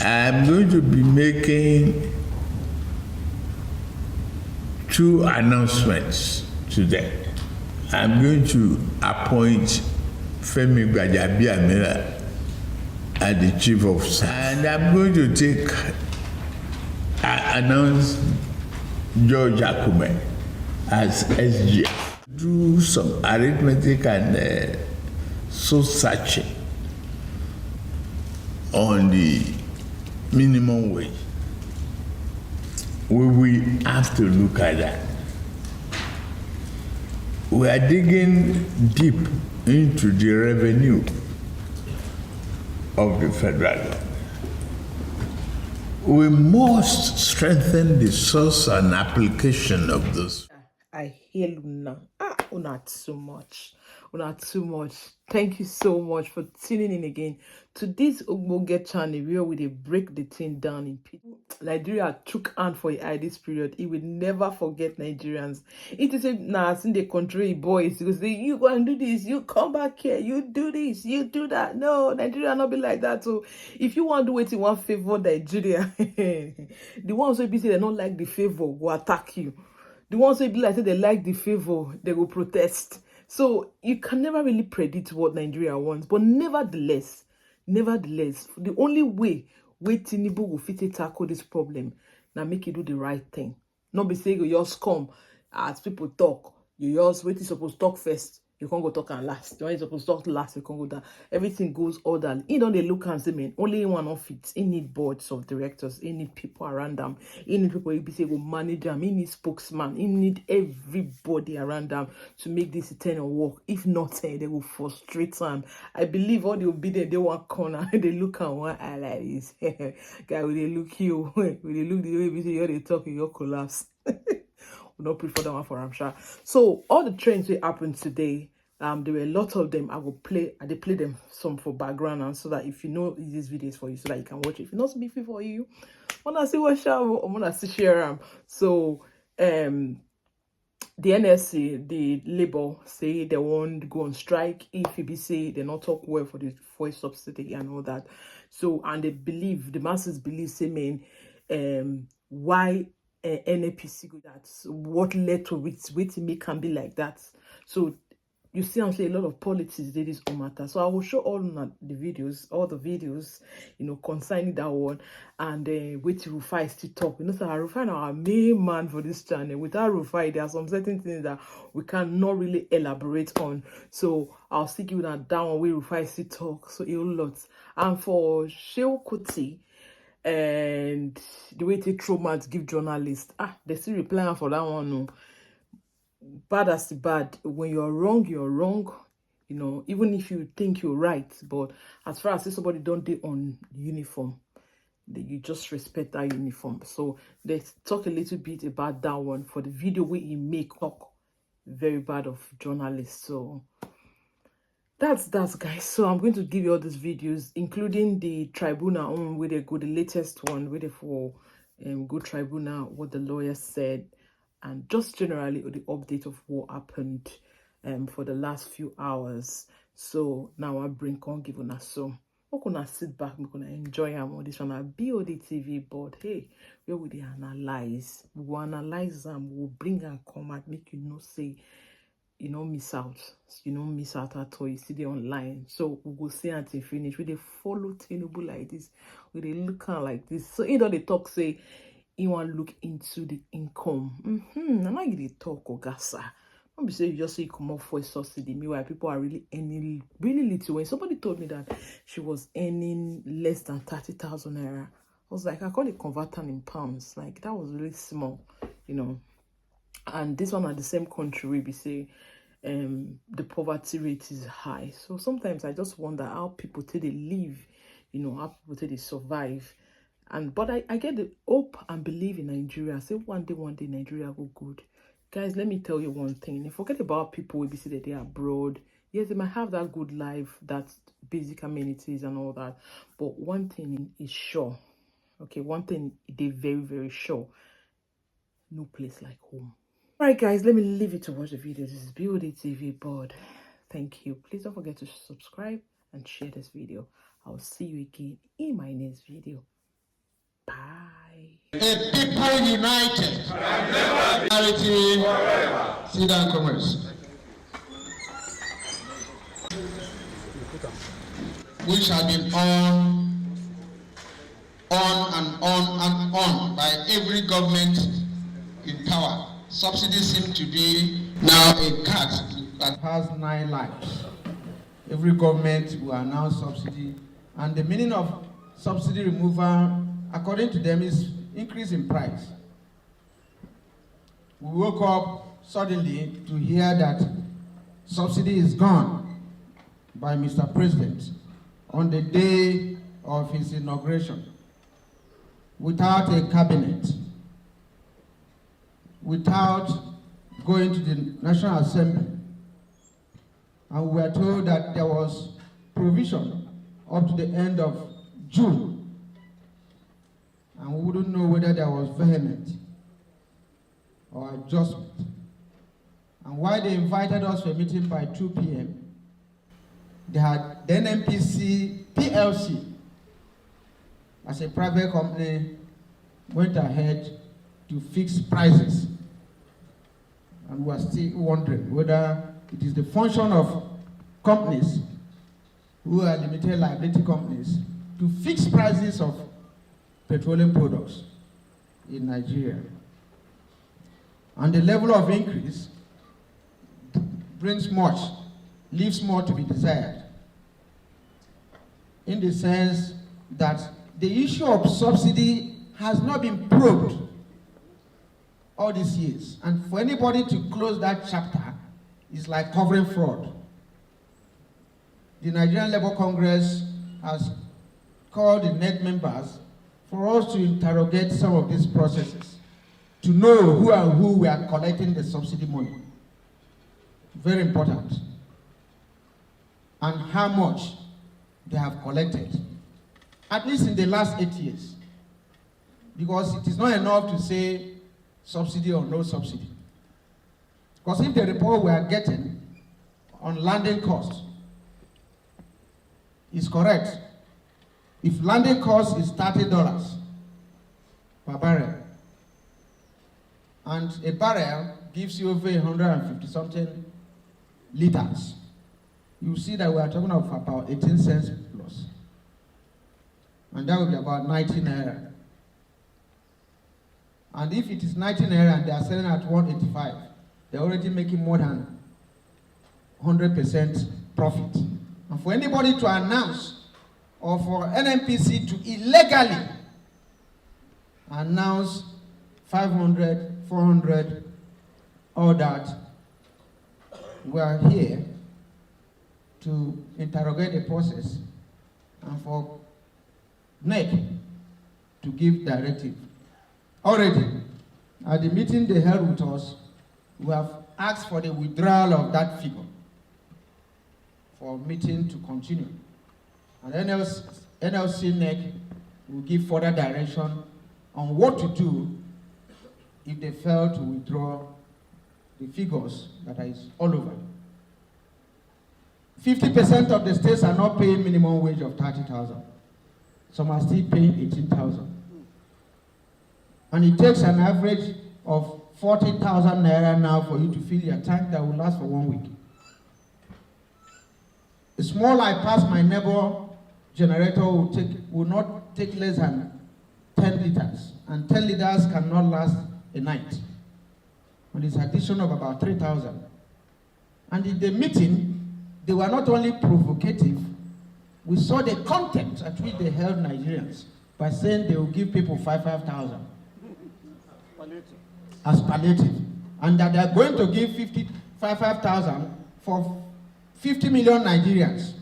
I'm going to be making 2 announcements today. I'm going to appoint Femi Gbajabiamila as the chief of staff, and I'm going to announce George Akume as SGF. Do some arithmetic and soul searching on the minimum wage. We will have to look at that. We are digging deep into the revenue of the federal government. We must strengthen the source and application of those. I hear Luna. Not so much. Not too much. Thank you so much for tuning in again to this Ogboge channel where we break the thing down in people. Nigeria took hand for eye this period. It will never forget Nigerians. It is in the country boys because they you go and do this, you come back here, you do this, you do that. No, Nigeria not be like that. So if you want to do it in one favor, Nigeria, the ones who be say they don't like the favor will attack you. The ones who be like say they like the favor, they will protest. So you can never really predict what Nigeria wants. But nevertheless, the only way Tinubu will fit tackle this problem now make you do the right thing. Not be saying you just come as people talk. You just wait, supposed to talk first. You can't go talk and last. You ain't supposed to talk last, you can't go down. Everything goes orderly. You know, they look and say, man, only one of it. He need boards of directors. He need people around them. He need people who be say go manage them. He need spokesman. He need everybody around them to make this thing work. If not, they will frustrate them. I believe all the obedient, they want corner. They look at one eye like this. Guy, when they look you, when they look the way we say, they talk, you collapse. We don't prefer that one for Ramsha. So all the trends that happened today, there were a lot of them. I play them some for background, and so that if you know these videos for you, so that you can watch it. If it's not be for you, wanna see what show or wanna see share them. So the NLC, the labor say they won't go on strike if it be say they not talk well for the voice subsidy and all that. So and they believe, the masses believe, say man, why NNPC go that, what led to it to make can be like that. So you see, I'm saying a lot of politics did this on matter. So I will show all the videos, you know, concerning that one, and wait till Rufai still talk. You know, so Rufai now our main man for this channel. Without Rufai, there are some certain things that we cannot really elaborate on. So I'll stick you that down where Rufai still talk. So a lot. And for Shehu Kuti, and the way they throw mouth give journalists, they still replying for that one. No, bad as the bad. When you're wrong, you know, even if you think you're right. But as far as somebody don't do on uniform, you just respect that uniform. So let's talk a little bit about that one for the video where he make talk very bad of journalists. So that's guys. So I'm going to give you all these videos, including the tribunal on where they go, the latest one where they for go tribunal, what the lawyer said, and just generally the update of what happened for the last few hours. So now I bring on give on us. So we're gonna sit back, we're gonna enjoy on this one at Bod TV. But hey, where would they analyze? We will analyze them, we'll bring and come and make you know say you know miss out. You know miss out at all. You see the online. So we will see until finish. We they follow Tinubu like this, we they look like this. So you know they talk say you want to look into the income. I'm not going to talk Ogasa. Don't be saying you just say you come off for a subsidy. Meanwhile, people are really earning really little. When somebody told me that she was earning less than 30,000 naira, I was like, I call it converting in pounds. Like that was really small, you know. And this one at the same country, we be say the poverty rate is high. So sometimes I just wonder how people till they live, you know, how people till they survive. But I get the hope and believe in Nigeria. I say one day Nigeria go good. Guys, let me tell you one thing. Forget about people who be say that they are abroad. Yes, they might have that good life, that basic amenities and all that. But one thing is sure. Okay, one thing they very, very sure. No place like home. All right, guys, let me leave you to watch the video. This is Bod TV Bod. Thank you. Please don't forget to subscribe and share this video. I'll see you again in my next video. A people united. Charity. Sit down, comrades. Which have been on and on by every government in power. Subsidy seems to be now a cat that has 9 lives. Every government will announce subsidy, and the meaning of subsidy removal, according to them, is increase in price. We woke up suddenly to hear that subsidy is gone by Mr. President on the day of his inauguration, without a cabinet, without going to the National Assembly. And we were told that there was provision up to the end of June. And we wouldn't know whether there was vehement or adjustment. And why they invited us for a meeting by 2 p.m., they had the NNPC PLC as a private company went ahead to fix prices. And we are still wondering whether it is the function of companies who are limited liability companies to fix prices of petroleum products in Nigeria. And the level of increase brings much, leaves more to be desired, in the sense that the issue of subsidy has not been probed all these years. And for anybody to close that chapter is like covering fraud. The Nigerian Labour Congress has called the NEC members for us to interrogate some of these processes, to know who and who we are collecting the subsidy money. Very important. And how much they have collected, at least in the last 8 years. Because it is not enough to say subsidy or no subsidy. Because if the report we are getting on landing cost is correct, if landing cost is $30 per barrel, and a barrel gives you over 150 something liters, you see that we are talking of about 18 cents plus. And that will be about 19 naira. And if it is 19 naira and they are selling at 185, they're already making more than 100% profit. And for anybody to announce, or for NNPC to illegally announce 500, 400, all that, we are here to interrogate the process and for NEC to give directive. Already, at the meeting they held with us, we have asked for the withdrawal of that figure for meeting to continue. And NLC NEC will give further direction on what to do if they fail to withdraw the figures that is all over. 50% of the states are not paying minimum wage of 30,000. Some are still paying 18,000. And it takes an average of 40,000 naira now for you to fill your tank that will last for 1 week. The small I pass my neighbor generator will not take less than 10 liters. And 10 liters cannot last a night. And it's addition of about 3,000. And in the meeting, they were not only provocative, we saw the contempt at which they held Nigerians by saying they will give people 5,000 as palliative, and that they are going to give 5,000 for 50 million Nigerians,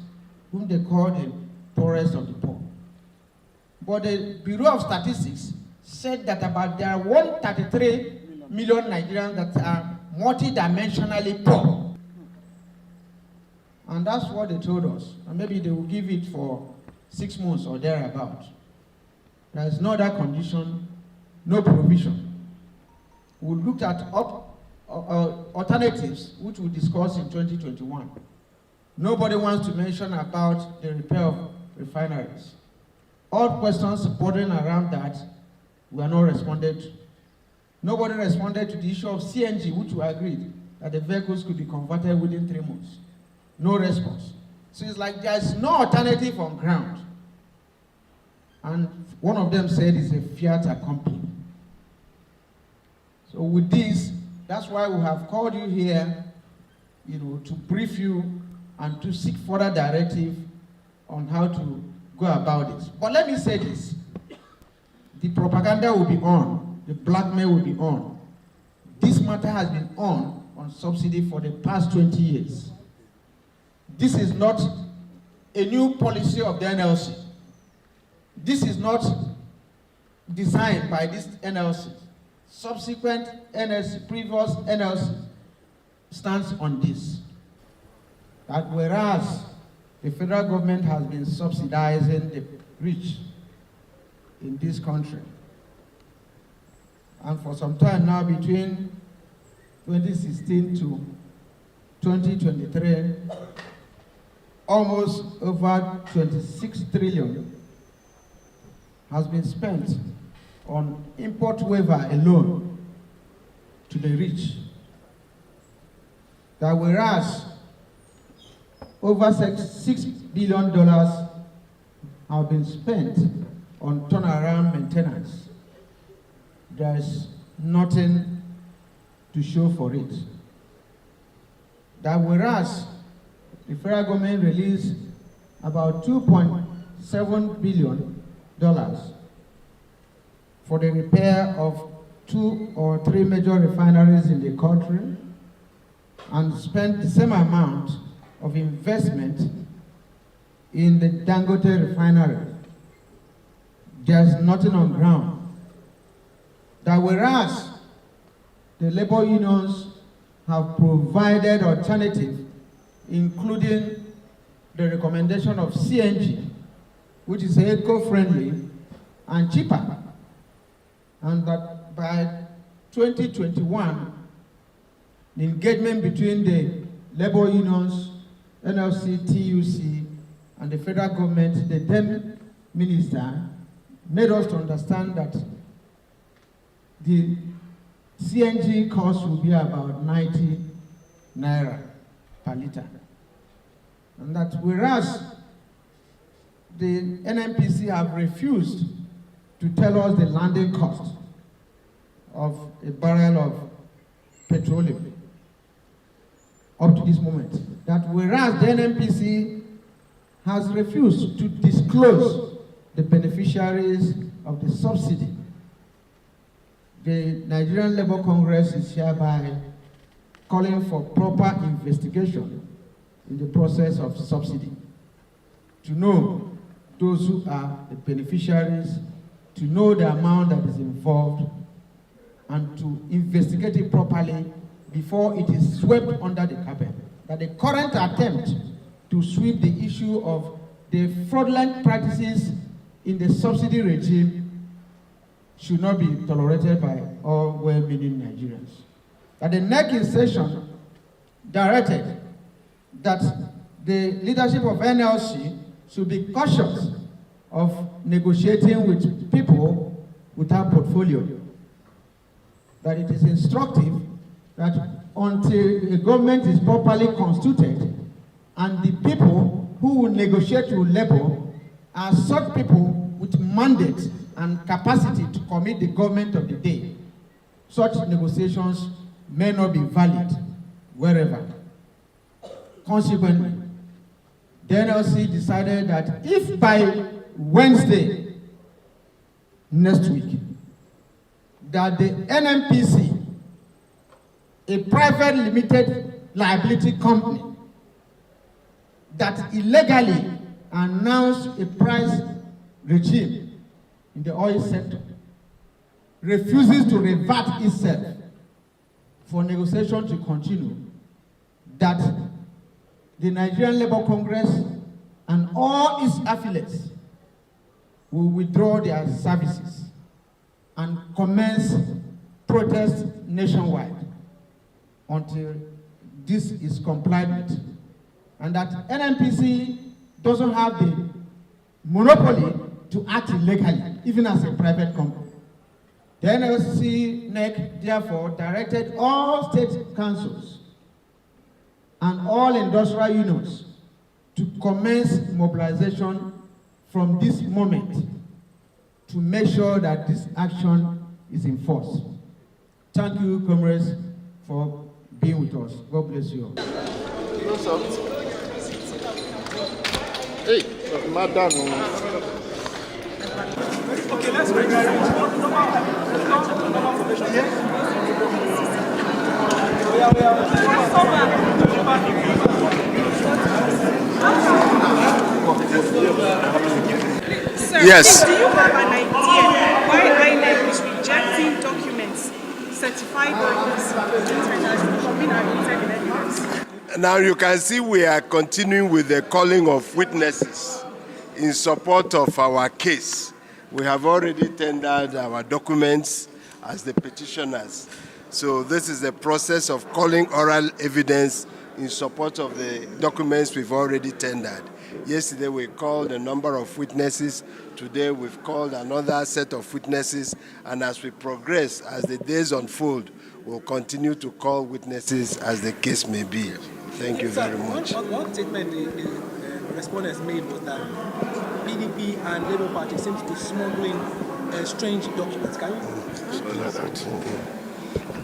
whom they call the poorest of the poor. But the Bureau of Statistics said that there are 133 million Nigerians that are multidimensionally poor. And that's what they told us. And maybe they will give it for 6 months or thereabout. There is no other condition, no provision. We looked at alternatives, which we'll discuss in 2021. Nobody wants to mention about the repair of refineries. All questions bordering around that we are not responded to. Nobody responded to the issue of CNG, which we agreed that the vehicles could be converted within 3 months. No response. So it's like there's no alternative on ground. And one of them said it's a fiat accompli. So with this, that's why we have called you here, to brief you and to seek further directive on how to go about this. But let me say this. The propaganda will be on. The blackmail will be on. This matter has been on subsidy for the past 20 years. This is not a new policy of the NLC. This is not designed by this NLC. Subsequent NLC, previous NLC stands on this. That whereas the federal government has been subsidizing the rich in this country, and for some time now, between 2016 to 2023, almost over 26 trillion has been spent on import waiver alone to the rich. That whereas over $6 billion have been spent on turnaround maintenance, there's nothing to show for it. That whereas the federal government released about $2.7 billion for the repair of 2 or 3 major refineries in the country, and spent the same amount of investment in the Dangote refinery, there's nothing on ground. That whereas the labor unions have provided alternative, including the recommendation of CNG, which is eco-friendly and cheaper, and that by 2021, the engagement between the labor unions, NLC, TUC, and the federal government, the then minister, made us to understand that the CNG cost will be about 90 naira per liter. And that whereas the NNPC have refused to tell us the landing cost of a barrel of petroleum up to this moment. That whereas the NNPC has refused to disclose the beneficiaries of the subsidy, the Nigerian Labour Congress is hereby calling for proper investigation in the process of subsidy, to know those who are the beneficiaries, to know the amount that is involved, and to investigate it properly before it is swept under the carpet. That the current attempt to sweep the issue of the fraudulent practices in the subsidy regime should not be tolerated by all well-meaning Nigerians. That the NEC session directed that the leadership of NLC should be cautious of negotiating with people without portfolio. That it is instructive that until a government is properly constituted and the people who will negotiate with labor are such people with mandate and capacity to commit the government of the day, such negotiations may not be valid wherever. Consequently, the NLC decided that if by Wednesday next week, that the NNPC, a private limited liability company that illegally announced a price regime in the oil sector, refuses to revert itself for negotiation to continue, that the Nigerian Labour Congress and all its affiliates will withdraw their services and commence protests nationwide until this is complied with. And that NNPC doesn't have the monopoly to act illegally, even as a private company. The NLC NEC therefore directed all state councils and all industrial unions to commence mobilization from this moment to make sure that this action is enforced. Thank you, comrades, for being with us. God bless you all. Hey, madam. Okay, let's ready. Sir, Yes. do you have an idea why INEC is rejecting documents certified by this gentleman as coming and in evidence? Now you can see we are continuing with the calling of witnesses in support of our case. We have already tendered our documents as the petitioners. So this is the process of calling oral evidence in support of the documents we've already tendered. Yesterday we called a number of witnesses. Today we've called another set of witnesses. And as we progress, as the days unfold, we'll continue to call witnesses as the case may be. Thank you very much. One statement the respondents made was that PDP and Labour Party seems to be smuggling strange documents. Can you?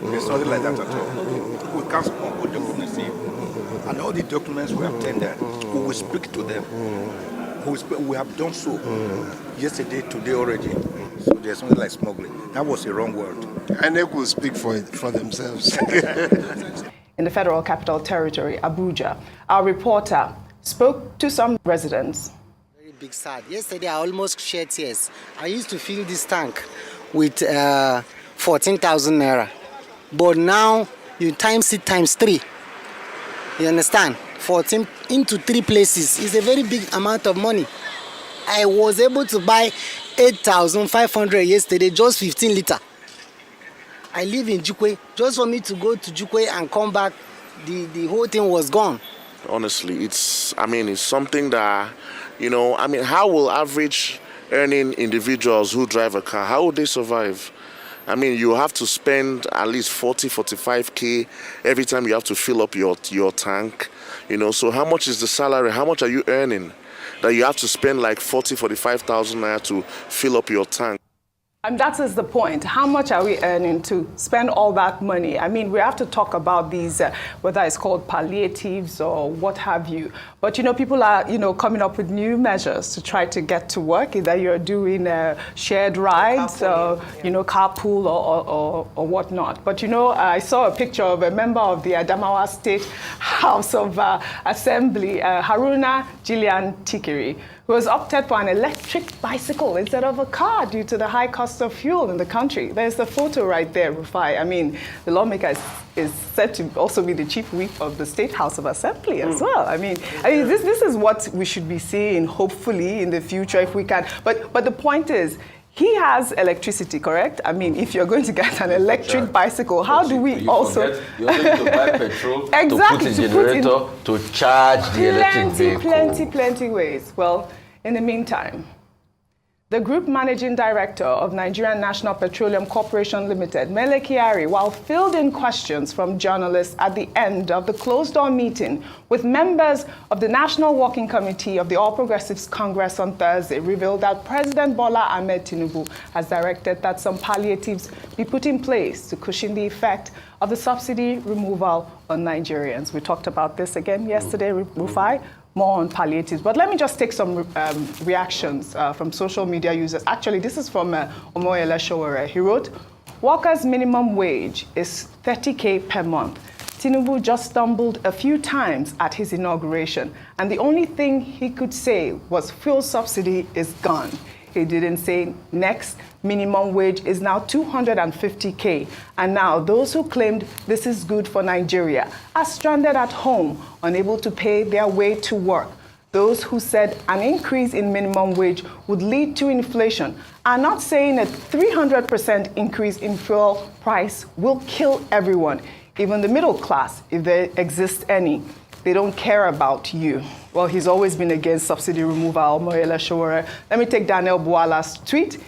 It's nothing like that at all. We can't smuggle documents in. And all the documents we have tendered, we will speak to them. We have done so yesterday, today already. So there's something like smuggling. That was a wrong word. INEC will speak for themselves. In the Federal Capital Territory, Abuja, our reporter spoke to some residents. Very big sad. Yesterday, I almost shed tears. I used to fill this tank with 14,000 naira. But now, you times it times 3. You understand? 14 into 3 places is a very big amount of money. I was able to buy 8,500 yesterday, just 15 liter. I live in Jukwe. Just for me to go to Jukwe and come back, the whole thing was gone. Honestly, it's something that, how will average earning individuals who drive a car, how will they survive? You have to spend at least 45K every time you have to fill up your tank. So how much is the salary? How much are you earning that you have to spend like 45,000 naira to fill up your tank? And that is the point. How much are we earning to spend all that money? We have to talk about these, whether it's called palliatives or what have you. But, people are, coming up with new measures to try to get to work. Either you're doing shared rides, carpool or whatnot. But, I saw a picture of a member of the Adamawa State House of Assembly, Haruna Gillian Tikiri, who has opted for an electric bicycle instead of a car due to the high cost of fuel in the country. There's the photo right there, Rufai. The lawmaker is said to also be the chief whip of the State House of Assembly as well. This is what we should be seeing, hopefully, in the future if we can. But the point is, he has electricity, correct? if you're going to get an electric bicycle, how do we also... You also need to buy petrol exactly, to put in generator to charge the electric vehicle. Plenty ways. Well, in the meantime, the Group Managing Director of Nigerian National Petroleum Corporation Limited, Mele Kyari, while fielding questions from journalists at the end of the closed-door meeting with members of the National Working Committee of the All Progressives Congress on Thursday, revealed that President Bola Ahmed Tinubu has directed that some palliatives be put in place to cushion the effect of the subsidy removal on Nigerians. We talked about this again yesterday, Rufai. More on palliatives. But let me just take some reactions from social media users. Actually, this is from Omoyele Showore. He wrote, workers' minimum wage is 30K per month. Tinubu just stumbled a few times at his inauguration, and the only thing he could say was fuel subsidy is gone. He didn't say next minimum wage is now 250K. And now those who claimed this is good for Nigeria are stranded at home, unable to pay their way to work. Those who said an increase in minimum wage would lead to inflation are not saying a 300% increase in fuel price will kill everyone, even the middle class, if there exists any. They don't care about you. Well, he's always been against subsidy removal, Moyela Showore. Let me take Daniel Buala's tweet.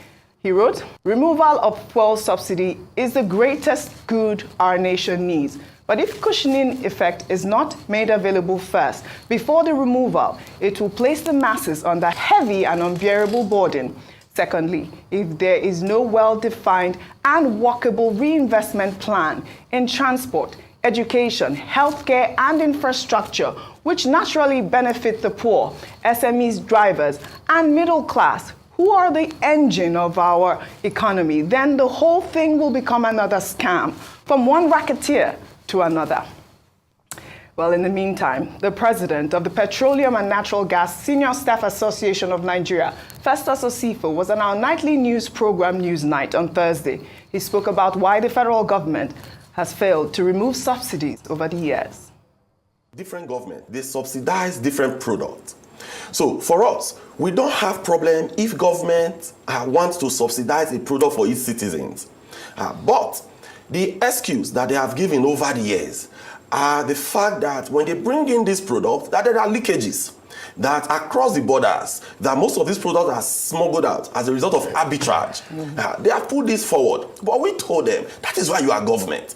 He wrote, "Removal of fuel subsidy is the greatest good our nation needs. But if cushioning effect is not made available first, before the removal, it will place the masses under heavy and unbearable burden. Secondly, if there is no well-defined and workable reinvestment plan in transport, education, healthcare, and infrastructure, which naturally benefit the poor, SMEs, drivers, and middle class, who are the engine of our economy, then the whole thing will become another scam from one racketeer to another." Well, in the meantime, the president of the Petroleum and Natural Gas Senior Staff Association of Nigeria, Festus Osifo, was on our nightly news program Newsnight on Thursday. He spoke about why the federal government has failed to remove subsidies over the years. Different governments, they subsidize different products. So for us, we don't have problem if government wants to subsidize a product for its citizens. But the excuse that they have given over the years are the fact that when they bring in this product, that there are leakages, that across the borders, that most of these products are smuggled out as a result of arbitrage. They have put this forward, but we told them, that is why you are government.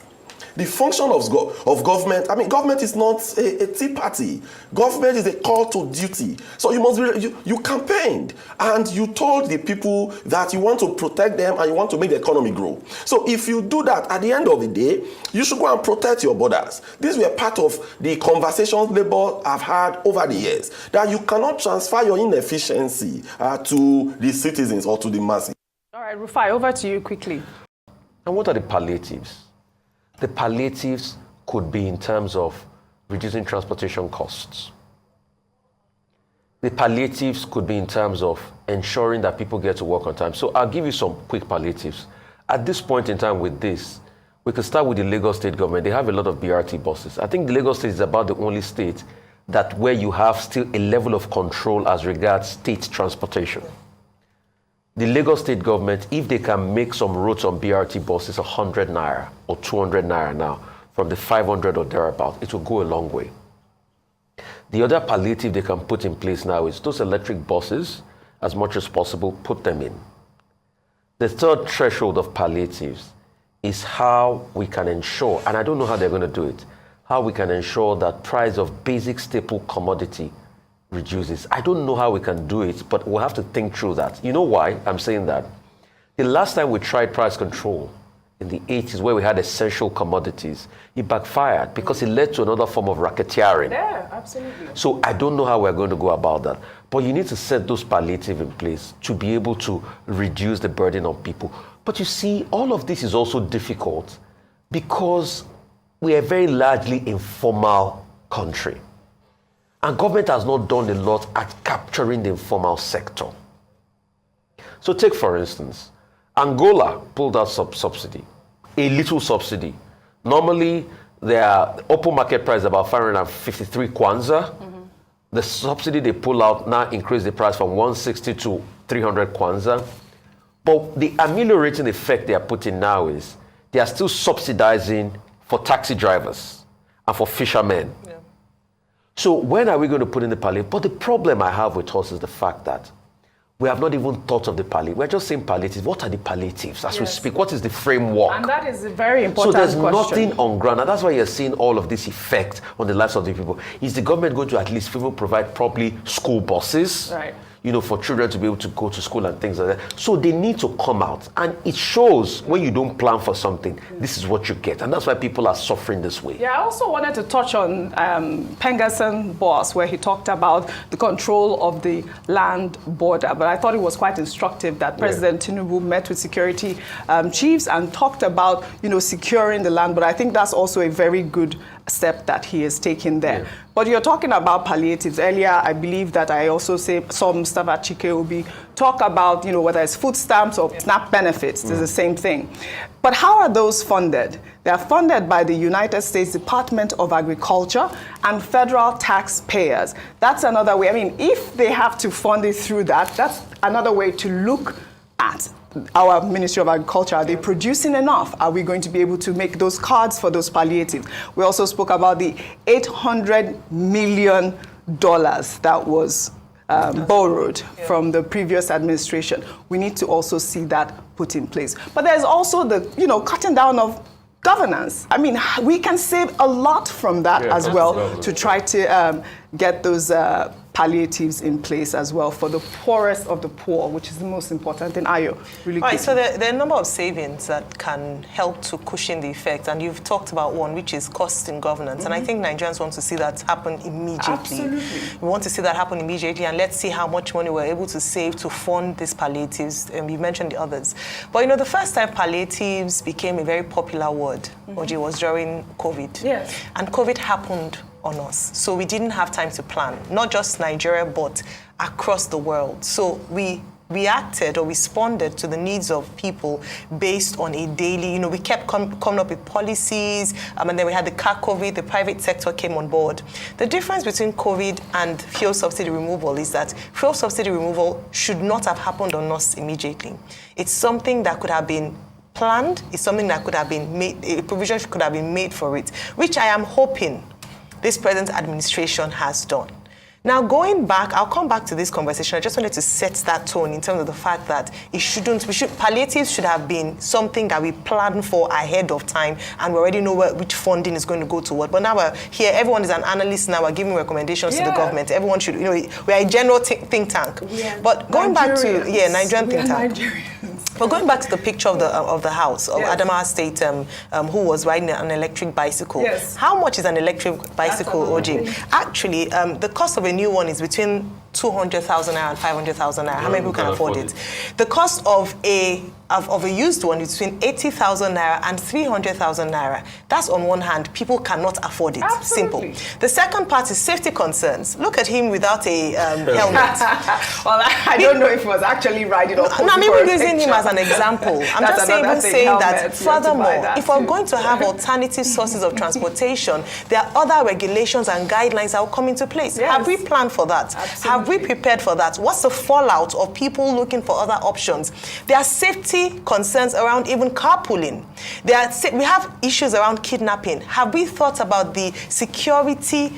The function of government, I mean, government is not a tea party. Government is a call to duty. So you must be, you campaigned and you told the people that you want to protect them and you want to make the economy grow. So if you do that, at the end of the day, you should go and protect your borders. These were part of the conversations Labour have had over the years, that you cannot transfer your inefficiency to the citizens or to the masses. All right, Rufai, over to you quickly. And what are the palliatives? The palliatives could be in terms of reducing transportation costs. The palliatives could be in terms of ensuring that people get to work on time. So I'll give you some quick palliatives. At this point in time with this, we could start with the Lagos State government. They have a lot of BRT buses. I think the Lagos State is about the only state that where you have still a level of control as regards state transportation. The Lagos State government, if they can make some routes on BRT buses 100 naira or 200 naira now, from the 500 or thereabout, it will go a long way. The other palliative they can put in place now is those electric buses, as much as possible, put them in. The third threshold of palliatives is how we can ensure, and I don't know how they're going to do it, how we can ensure that price of basic staple commodity reduces. I don't know how we can do it, but we'll have to think through that. You know why I'm saying that? The last time we tried price control in the 80s, where we had essential commodities, it backfired because it led to another form of racketeering. Yeah, absolutely. So I don't know how we're going to go about that. But you need to set those palliatives in place to be able to reduce the burden on people. But you see, all of this is also difficult because we are a very largely informal country. And government has not done a lot at capturing the informal sector. So take, for instance, Angola pulled out subsidy, a little subsidy. Normally, their open market price is about 553 kwanza. Mm-hmm. The subsidy they pull out now increased the price from 160 to 300 kwanza. But the ameliorating effect they are putting now is they are still subsidizing for taxi drivers and for fishermen. Yeah. So when are we going to put in the palliative? But the problem I have with us is the fact that we have not even thought of the palliative. We're just saying palliatives. What are the palliatives as we speak? What is the framework? And that is a very important question. So there's nothing on ground. And that's why you're seeing all of this effect on the lives of the people. Is the government going to at least provide probably school buses? Right. You know, for children to be able to go to school and things like that. So they need to come out. And it shows when you don't plan for something, this is what you get. And that's why people are suffering this way. Yeah, I also wanted to touch on Pengasson boss, where he talked about the control of the land border. But I thought it was quite instructive that President Tinubu met with security chiefs and talked about, you know, securing the land. But I think that's also a very good step that he has taken there. Yeah. But you're talking about palliatives. Earlier, I believe that I also saw Mustafa Chike-Obi talk about, you know, whether it's food stamps or SNAP benefits, it's the same thing. But how are those funded? They are funded by the United States Department of Agriculture and federal taxpayers. That's another way. I mean, if they have to fund it through that, that's another way to look at our Ministry of Agriculture. Are they producing enough? Are we going to be able to make those cards for those palliatives? We also spoke about the $800 million that was borrowed from the previous administration. We need to also see that put in place. But there's also the, cutting down of governance. I mean, we can save a lot from that as well to try to get those palliatives in place as well for the poorest of the poor, which is the most important thing. Ayo, really quickly. So there are a number of savings that can help to cushion the effect, and you've talked about one, which is cost in governance, and I think Nigerians want to see that happen immediately. Absolutely. We want to see that happen immediately, and let's see how much money we're able to save to fund these palliatives, and you mentioned the others. But the first time palliatives became a very popular word, Oji, was during COVID. Yes. And COVID happened on us. So we didn't have time to plan, not just Nigeria, but across the world. So we reacted or responded to the needs of people based on a daily, we kept coming up with policies, and then we had the car COVID, the private sector came on board. The difference between COVID and fuel subsidy removal is that fuel subsidy removal should not have happened on us immediately. It's something that could have been planned, it's something that could have been made, a provision could have been made for it, which I am hoping this present administration has done. Now, going back, I'll come back to this conversation. I just wanted to set that tone in terms of the fact that palliatives should have been something that we plan for ahead of time, and we already know which funding is going to go to what. But now we're here, everyone is an analyst now, we're giving recommendations to the government. Everyone should, we're a general think tank. But going back to, Nigerian think tank. But going back to the picture of the house of Adamawa State, who was riding an electric bicycle. Yes. How much is an electric bicycle, OJ? Actually, the cost of a new one is between 200,000 naira and 500,000 naira. How many people can afford it? The cost of a used one is between 80,000 naira and 300,000 naira. That's on one hand, people cannot afford it. Absolutely. Simple. The second part is safety concerns. Look at him without a helmet. Well, I don't know if he was actually riding or posing No, I'm for even a using him picture. as an example. I'm That's just saying that, helmets, furthermore, if we're going to have alternative sources of transportation, there are other regulations and guidelines that will come into place. Yes. Have we planned for that? Absolutely. Have we prepared for that? What's the fallout of people looking for other options? There are safety concerns around even carpooling. We have issues around kidnapping. Have we thought about the security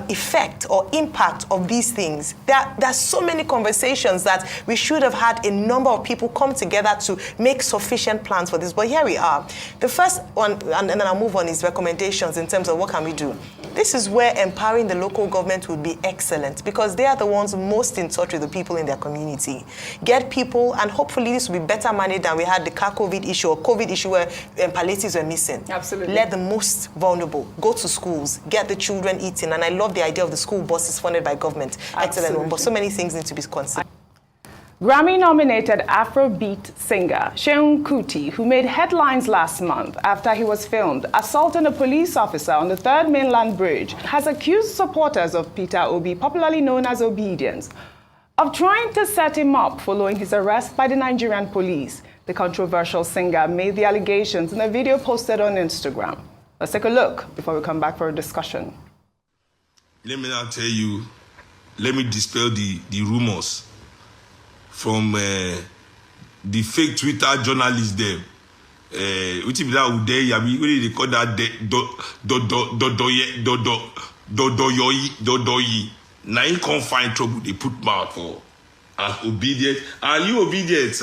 effect or impact of these things? There are so many conversations that we should have had a number of people come together to make sufficient plans for this. But here we are. The first one, and then I'll move on, is recommendations in terms of what can we do. This is where empowering the local government would be excellent, because they are the ones most in touch with the people in their community. Get people, and hopefully this will be better managed than we had the car COVID issue or COVID issue where palliatives were missing. Absolutely. Let the most vulnerable go to schools, get the children eating, and I love the idea of the school buses funded by government. Excellent one, but so many things need to be considered. Grammy-nominated Afrobeat singer Seun Kuti, who made headlines last month after he was filmed assaulting a police officer on the 3rd Mainland Bridge, has accused supporters of Peter Obi, popularly known as Obedience, of trying to set him up following his arrest by the Nigerian police. The controversial singer made the allegations in a video posted on Instagram. Let's take a look before we come back for a discussion. Let me now tell you, let me dispel the rumors from the fake Twitter journalists there. Which people that they call that dodoyi. Now you can't find trouble, they put mouth for and obedient. Are you obedient?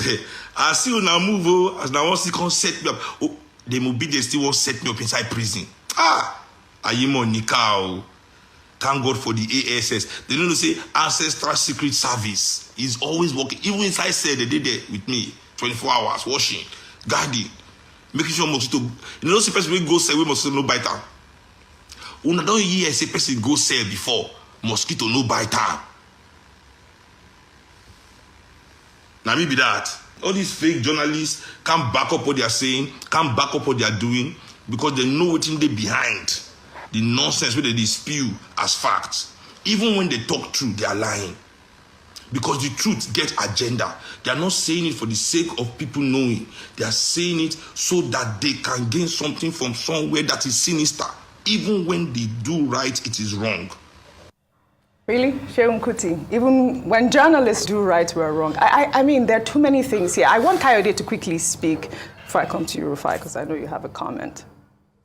I see you now move, as now once you can't set me up. Oh, them obedient still won't set me up inside prison. Are you more Nikao? Thank God for the ASS. They don't say Ancestral Secret Service is always working. Even inside cell, they did it with me. 24 hours, washing, guarding, making sure mosquito. You know, the person will go sell, we mosquito no bite time. When I don't hear a person go sell before, mosquito no bite time. Now maybe that. All these fake journalists can't back up what they are saying, can't back up what they are doing, because they know what's in there behind. The nonsense where they spew as facts. Even when they talk true, they are lying. Because the truth gets agenda. They are not saying it for the sake of people knowing. They are saying it so that they can gain something from somewhere that is sinister. Even when they do right, it is wrong. Really? Seun Kuti, even when journalists do right, we're wrong. I mean, there are too many things here. I want Kayode to quickly speak before I come to you, Rufai, because I know you have a comment.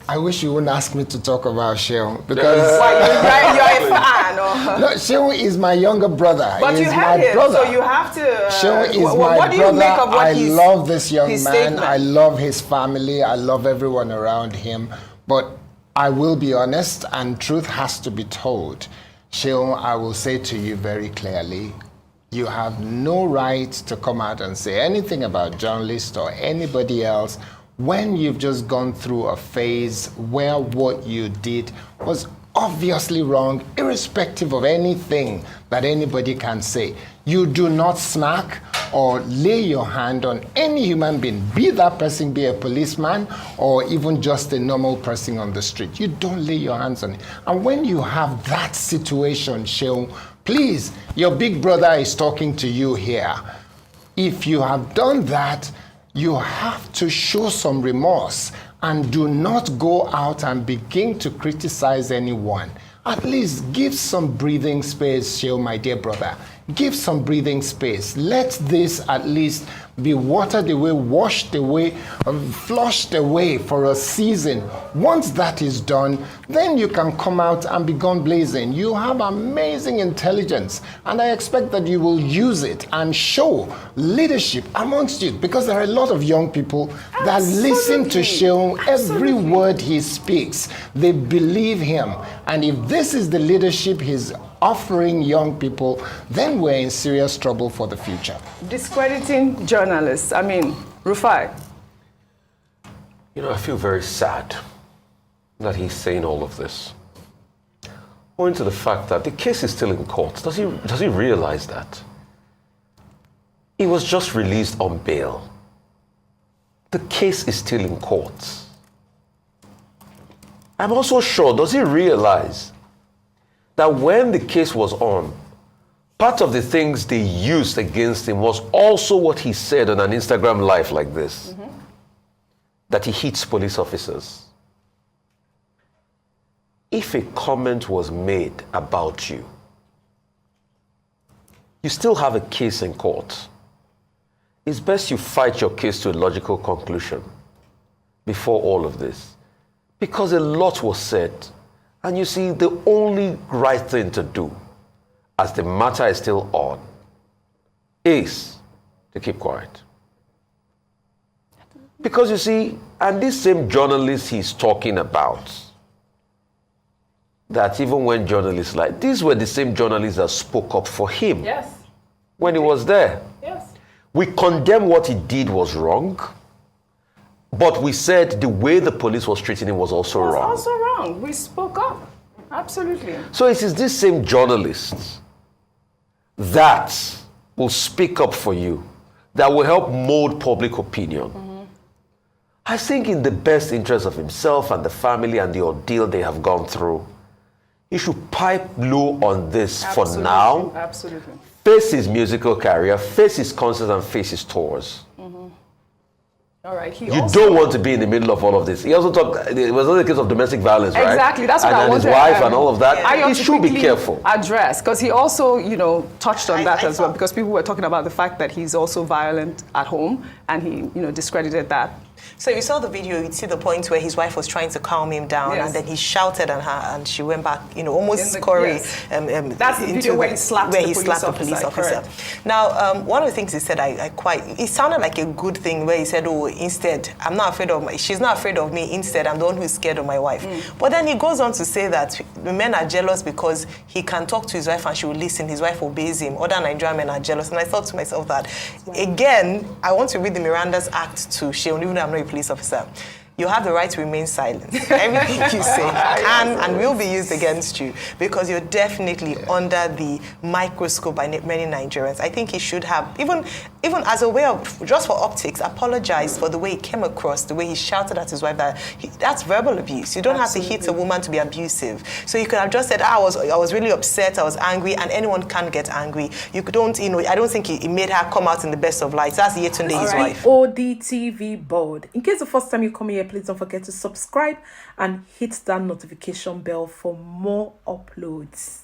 I wish you wouldn't ask me to talk about Sheon because Why, you're a fan? Or? no, Sheon is my younger brother. But you have him, so you have to. Sheon is my what do you brother. make of what I love this young man. statement? I love his family. I love everyone around him. But I will be honest, and truth has to be told. Sheon, I will say to you very clearly, you have no right to come out and say anything about journalists or anybody else when you've just gone through a phase where what you did was obviously wrong, irrespective of anything that anybody can say. You do not smack or lay your hand on any human being, be that person be a policeman or even just a normal person on the street. You don't lay your hands on it. And when you have that situation, Sheon, please, your big brother is talking to you here. If you have done that, you have to show some remorse and do not go out and begin to criticize anyone. At least give some breathing space, Sheon, my dear brother. Give some breathing space. Let this at least be watered away, washed away, flushed away for a season. Once that is done, then you can come out and be gone blazing. You have amazing intelligence, and I expect that you will use it and show leadership amongst you, because there are a lot of young people that listen to Sheon. Every word he speaks, they believe him. And if this is the leadership he's offering young people, then we're in serious trouble for the future. Discrediting journalists. I mean, Rufai. You know, I feel very sad that he's saying all of this. Owing to the fact that the case is still in court. Does he realize that? He was just released on bail. The case is still in court. I'm also sure, does he realize that when the case was on, part of the things they used against him was also what he said on an Instagram live like this, that he hits police officers. If a comment was made about you, you still have a case in court. It's best you fight your case to a logical conclusion before all of this, because a lot was said. And you see, the only right thing to do, as the matter is still on, is to keep quiet. Because you see, and this same journalist he's talking about, that even when journalists these were the same journalists that spoke up for him. Yes. When he was there. Yes. We condemned what he did was wrong, but we said the way the police was treating him was also wrong. Also wrong. We spoke up. Absolutely. So it is this same journalists that will speak up for you, that will help mold public opinion. I think in the best interest of himself and the family and the ordeal they have gone through, he should pipe low on this for now. Absolutely. Face his musical career, face his concerts and face his tours. All right. You don't want to be in the middle of all of this. He also talked, it was another case of domestic violence, right? Exactly, that's what I wanted. And his wife and all of that. He should be careful. Address, because he also, touched on that as well, because people were talking about the fact that he's also violent at home, and he, discredited that. So you saw the video, you'd see the point where his wife was trying to calm him down, and then he shouted at her, and she went back, almost Corey. That's the video where he slapped the police officer. Now, one of the things he said, it sounded like a good thing, where he said, instead, she's not afraid of me, instead, I'm the one who's scared of my wife. But then he goes on to say that the men are jealous because he can talk to his wife and she will listen, his wife obeys him. Other Nigerian men are jealous. And I thought to myself that, again, I want to read the Miranda's Act to Sheon, even though I'm not a police officer. You have the right to remain silent. Everything you say can and will be used against you, because you're definitely under the microscope by many Nigerians. I think he should have, even as a way of, just for optics, apologize for the way he came across, the way he shouted at his wife. That's verbal abuse. You don't have to hit a woman to be abusive. So you could have just said, I was really upset, I was angry, and anyone can get angry. I don't think he made her come out in the best of lights. That's Yetunde, his wife. Bod Tv Bod. In case the first time you come here, please don't forget to subscribe and hit that notification bell for more uploads.